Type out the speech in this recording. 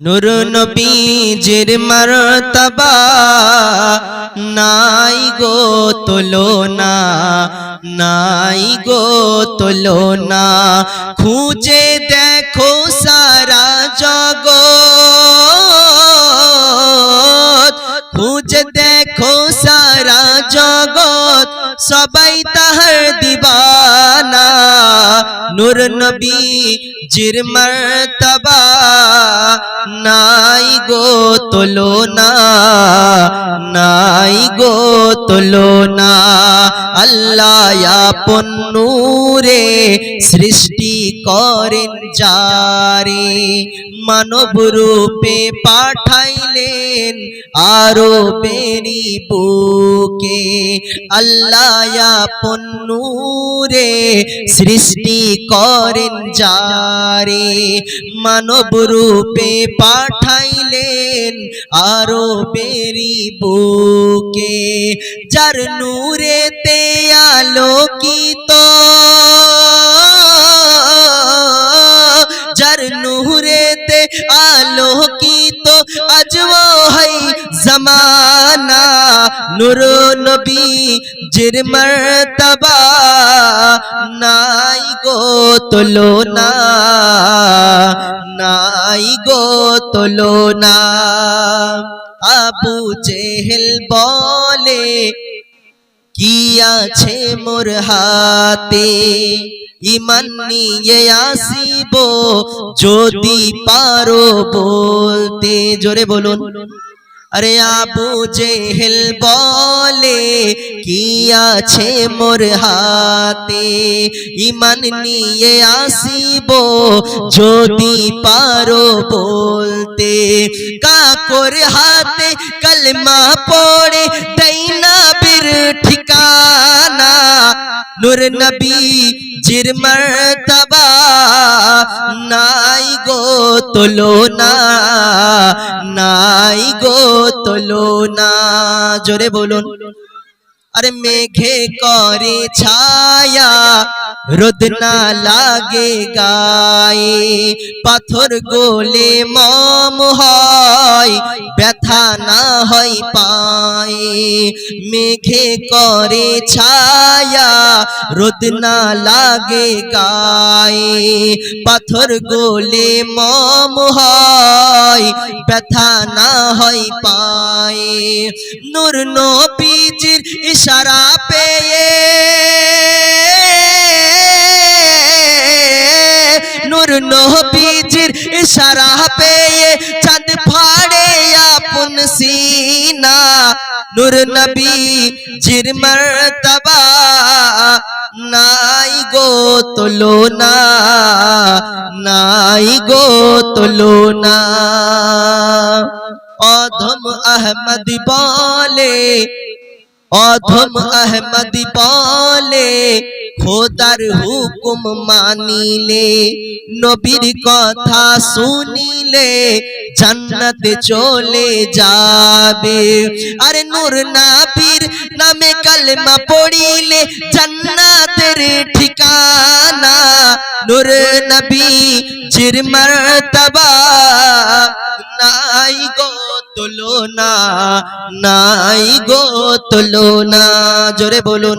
নূর নবীজির মর্তবা নাই গো তুলনা, নাই গো তুলনা। খুঁজে দেখো সারা জগৎ, খুঁজে দেখো সারা জগৎ, সবাই তাহার দিবানা। নূর নবীজির মর্তবা নাই গো তুলনা, নাই গো তুলনা। আল্লাহ আপন নূরে সৃষ্টি করেন যারে, মানব রূপে পাঠাইলেন আরো বেরি বুকে। আল্লাহ আপন নূরে সৃষ্টি করেন যারে, মানব রূপে পাঠাইলেন আরো বেরি বুকে। যার নূরেতে আলোকিত, যার নূরেতে আলোকিত আজ ওই জমানা। নূর নবীজির মর্তবা নাই গো তুলনা, নাই গো তুলনা। আবু জেহেল বলে কি আছে মোর হাতে, ঈমান নিয়ে আসিব যদি পারো বলতে। জোরে বলুন। আরে আবু জেহেল বলে কি আছে মোর হাতে, ঈমান নিয়ে আসিব যদি পারো বলতে। কাকর হাতে কলমা পড়ে দেই না বীর ঠিকানা। নূর নবীজির মর্তবা নাই গো তুলনা, নাই গো তুলনা। জোরে বলুন। আরে মেঘে করে ছায়া রোদ না লাগে গায়ে, পাথর গোলে মম হয় ব্যথা না হয় পায়ে। মেঘে করে ছায়া রোদ না লাগে গায়ে, পাথর গোলে মম হয় ব্যথা না হয় পায়ে। নূর নবীজির ইশারা পেয়ে, নূর নবীজির ইশারা পেয়ে চাঁদ ফাড়ে আপন সিনা। নূর নবীজির মর্তবা নাই গো তুলনা, নাই গো তুলনা। অধম আহমদ বলে, অধম আহমদ বলে খোদার হুকুম মানিলে, নবীর কথা শুনিলে জান্নাতে চলে যাবে। আরে নূর নবীর নামে কলমা পড়িলে জান্নাতের ঠিকানা। নূর নবীজির মর্তবা নাই গো তুলনা, নাই গো তুলনা। জোরে বলুন।